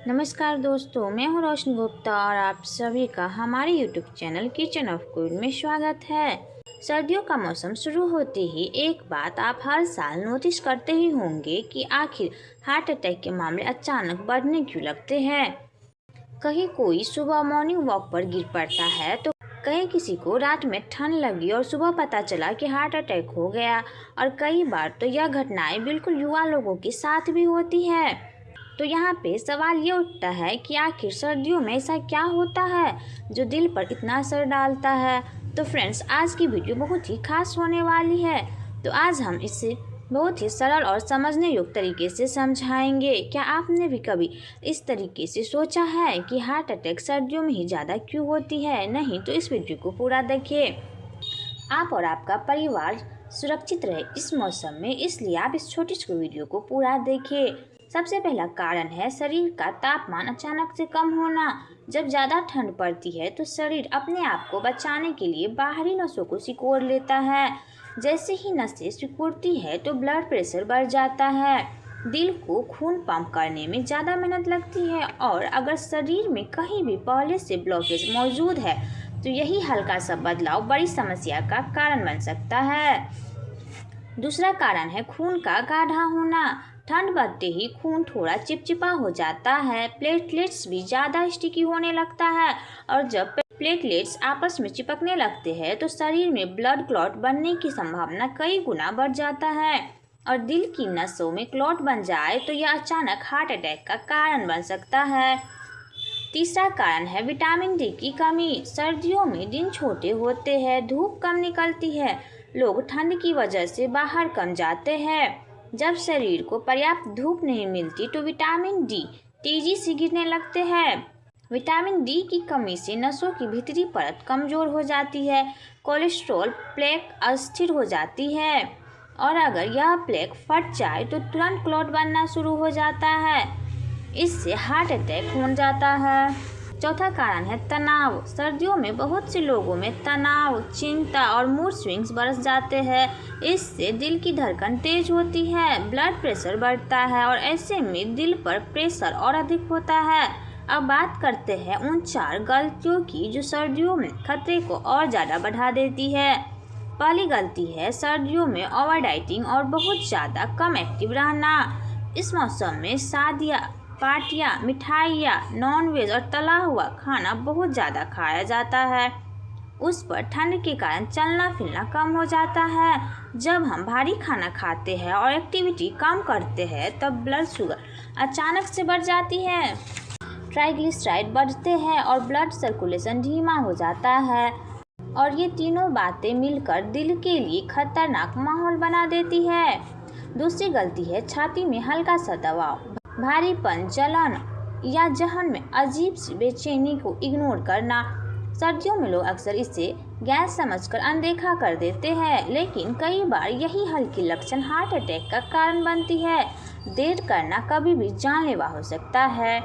नमस्कार दोस्तों, मैं हूं रोशनी गुप्ता और आप सभी का हमारे YouTube channel kitchen of queen में स्वागत है। सर्दियों का मौसम शुरू होते ही एक बात आप हर साल नोटिस करते ही होंगे कि आखिर हार्ट अटैक के मामले अचानक बढ़ने क्यों लगते हैं। कहीं कोई सुबह मॉर्निंग वॉक पर गिर पड़ता है तो कहीं किसी को रात में ठंड लगी और सुबह पता चला कि हार्ट अटैक हो गया। और कई बार तो यह घटनाएं बिल्कुल युवा लोगों के साथ भी होती है। तो यहाँ पे सवाल ये उठता है कि आखिर सर्दियों में ऐसा क्या होता है जो दिल पर इतना असर डालता है। तो फ्रेंड्स, आज की वीडियो बहुत ही खास होने वाली है। तो आज हम इसे बहुत ही सरल और समझने योग्य तरीके से समझाएंगे। क्या आपने भी कभी इस तरीके से सोचा है कि हार्ट अटैक सर्दियों में ही ज़्यादा क्यों होती है? नहीं तो इस वीडियो को पूरा देखिए। आप और आपका परिवार सुरक्षित रहे इस मौसम में, इसलिए आप इस छोटी सी वीडियो को पूरा देखिए। सबसे पहला कारण है शरीर का तापमान अचानक से कम होना। जब ज़्यादा ठंड पड़ती है तो शरीर अपने आप को बचाने के लिए बाहरी नसों को सिकोड़ लेता है। जैसे ही नसें सिकुड़ती है तो ब्लड प्रेशर बढ़ जाता है। दिल को खून पंप करने में ज़्यादा मेहनत लगती है और अगर शरीर में कहीं भी पहले से ब्लॉकेज मौजूद है तो यही हल्का सा बदलाव बड़ी समस्या का कारण बन सकता है। दूसरा कारण है खून का गाढ़ा होना। ठंड बढ़ते ही खून थोड़ा चिपचिपा हो जाता है, प्लेटलेट्स भी ज़्यादा स्टिकी होने लगता है और जब प्लेटलेट्स आपस में चिपकने लगते हैं तो शरीर में ब्लड क्लॉट बनने की संभावना कई गुना बढ़ जाता है। और दिल की नसों में क्लॉट बन जाए तो यह अचानक हार्ट अटैक का कारण बन सकता है। तीसरा कारण है विटामिन डी की कमी। सर्दियों में दिन छोटे होते हैं, धूप कम निकलती है, लोग ठंड की वजह से बाहर कम जाते हैं। जब शरीर को पर्याप्त धूप नहीं मिलती तो विटामिन डी तेजी से गिरने लगते हैं। विटामिन डी की कमी से नसों की भीतरी परत कमज़ोर हो जाती है, कोलेस्ट्रॉल प्लेक अस्थिर हो जाती है और अगर यह प्लेक फट जाए तो तुरंत क्लॉट बनना शुरू हो जाता है। इससे हार्ट अटैक हो जाता है। चौथा कारण है तनाव। सर्दियों में बहुत से लोगों में तनाव, चिंता और मूड स्विंग्स बरस जाते हैं। इससे दिल की धड़कन तेज होती है, ब्लड प्रेशर बढ़ता है और ऐसे में दिल पर प्रेशर और अधिक होता है। अब बात करते हैं उन 4 गलतियों की जो सर्दियों में खतरे को और ज़्यादा बढ़ा देती है। पहली गलती है सर्दियों में ओवर डाइटिंग और बहुत ज़्यादा कम एक्टिव रहना। इस मौसम में शादियाँ, पार्टियाँ, मिठाइयाँ, नॉनवेज और तला हुआ खाना बहुत ज़्यादा खाया जाता है। उस पर ठंड के कारण चलना फिरना कम हो जाता है। जब हम भारी खाना खाते हैं और एक्टिविटी कम करते हैं तब ब्लड शुगर अचानक से बढ़ जाती है, ट्राइग्लिसराइड बढ़ते हैं और ब्लड सर्कुलेशन धीमा हो जाता है। और ये तीनों बातें मिलकर दिल के लिए खतरनाक माहौल बना देती है। दूसरी गलती है छाती में हल्का सा दबाव, भारीपन, जलन या जहन में अजीब सी बेचैनी को इग्नोर करना। सर्दियों में लोग अक्सर इसे गैस समझकर अनदेखा कर देते हैं, लेकिन कई बार यही हल्की लक्षण हार्ट अटैक का कारण बनती है। देर करना कभी भी जानलेवा हो सकता है।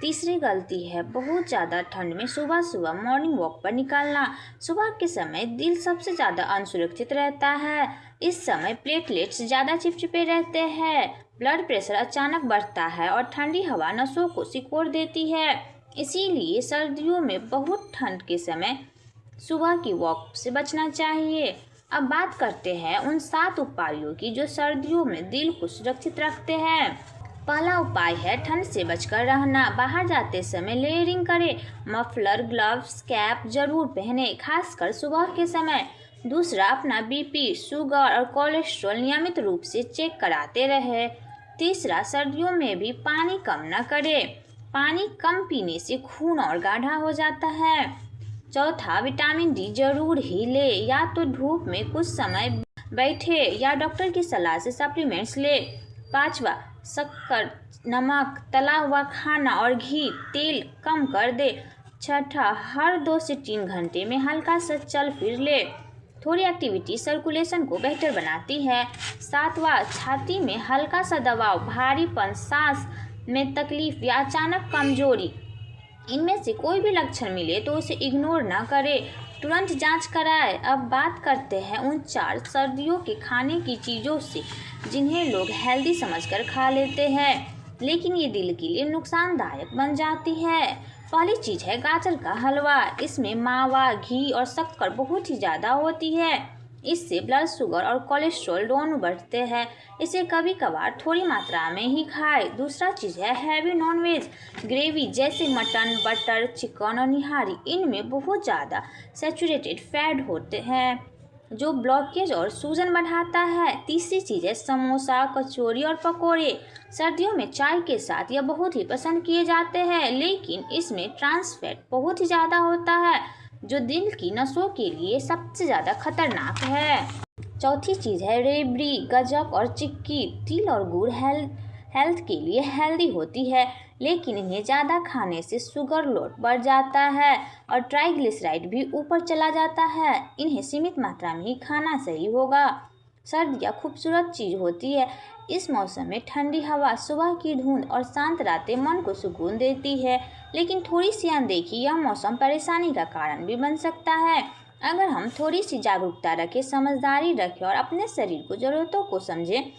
तीसरी गलती है बहुत ज़्यादा ठंड में सुबह सुबह मॉर्निंग वॉक पर निकलना। सुबह के समय दिल सबसे ज़्यादा असुरक्षित रहता है। इस समय प्लेटलेट्स ज़्यादा चिपचिपे रहते हैं, ब्लड प्रेशर अचानक बढ़ता है और ठंडी हवा नसों को सिकोड़ देती है। इसीलिए सर्दियों में बहुत ठंड के समय सुबह की वॉक से बचना चाहिए। अब बात करते हैं उन 7 उपायों की जो सर्दियों में दिल को सुरक्षित रखते हैं। पहला उपाय है ठंड से बचकर रहना। बाहर जाते समय लेयरिंग करें, मफलर, ग्लव्स, कैप जरूर पहने, खासकर सुबह के समय। दूसरा, अपना बीपी, शुगर और कोलेस्ट्रॉल नियमित रूप से चेक कराते रहे। तीसरा, सर्दियों में भी पानी कम न करें। पानी कम पीने से खून और गाढ़ा हो जाता है। चौथा, विटामिन डी जरूर ही ले, या तो धूप में कुछ समय बैठे या डॉक्टर की सलाह से सप्लीमेंट्स ले। पांचवा, शक्कर, नमक, तला हुआ खाना और घी, तेल कम कर दे। छठा, हर 2 से 3 घंटे में हल्का सा चल फिर ले। थोड़ी एक्टिविटी सर्कुलेशन को बेहतर बनाती है। सातवां, छाती में हल्का सा दबाव, भारीपन, सांस में तकलीफ या अचानक कमजोरी, इनमें से कोई भी लक्षण मिले तो उसे इग्नोर ना करें, तुरंत जांच कराएं। अब बात करते हैं उन 4 सर्दियों के खाने की चीज़ों से जिन्हें लोग हेल्दी समझकर खा लेते हैं। लेकिन ये दिल के लिए नुकसानदायक बन जाती है। पहली चीज़ है गाजर का हलवा। इसमें मावा, घी और शक्कर बहुत ही ज़्यादा होती है। इससे ब्लड शुगर और कोलेस्ट्रॉल दोनों बढ़ते हैं। इसे कभी कभार थोड़ी मात्रा में ही खाएं। दूसरा चीज़ है हैवी नॉनवेज ग्रेवी, जैसे मटन, बटर चिकन और निहारी। इनमें बहुत ज़्यादा सैचुरेटेड फैट होते हैं जो ब्लॉकेज और सूजन बढ़ाता है। तीसरी चीज़ है समोसा, कचौरी और पकोड़े। सर्दियों में चाय के साथ यह बहुत ही पसंद किए जाते हैं, लेकिन इसमें ट्रांस फैट बहुत ही ज़्यादा होता है जो दिल की नसों के लिए सबसे ज़्यादा खतरनाक है। चौथी चीज़ है रेबड़ी, गजक और चिक्की। तिल और गुड़ हेल्थ के लिए हेल्दी होती है, लेकिन इन्हें ज़्यादा खाने से शुगर लोड बढ़ जाता है और ट्राइग्लिसराइड भी ऊपर चला जाता है। इन्हें सीमित मात्रा में ही खाना सही होगा। सर्दियाँ खूबसूरत चीज़ होती है। इस मौसम में ठंडी हवा, सुबह की धुंध और शांत रातें मन को सुकून देती है, लेकिन थोड़ी सी अनदेखी यह मौसम परेशानी का कारण भी बन सकता है। अगर हम थोड़ी सी जागरूकता रखें, समझदारी रखें और अपने शरीर को ज़रूरतों को समझें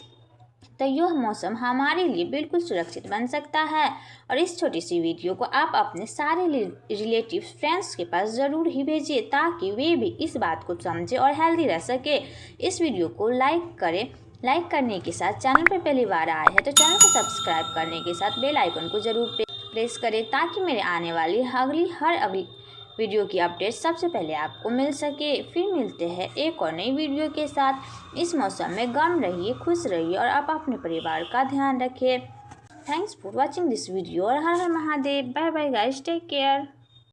तो यह मौसम हमारे लिए बिल्कुल सुरक्षित बन सकता है। और इस छोटी सी वीडियो को आप अपने सारे रिलेटिव फ्रेंड्स के पास ज़रूर ही भेजिए, ताकि वे भी इस बात को समझें और हेल्दी रह सके। इस वीडियो को लाइक करें। लाइक करने के साथ चैनल पर पहली बार आए हैं तो चैनल को सब्सक्राइब करने के साथ बेल आइकन को ज़रूर प्रेस करें, ताकि मेरे आने वाली अगली वीडियो की अपडेट सबसे पहले आपको मिल सके। फिर मिलते हैं एक और नई वीडियो के साथ। इस मौसम में गर्म रहिए, खुश रहिए और आप अपने परिवार का ध्यान रखिए। Thanks for watching this video और Har Har Mahadev. Bye bye guys, take care.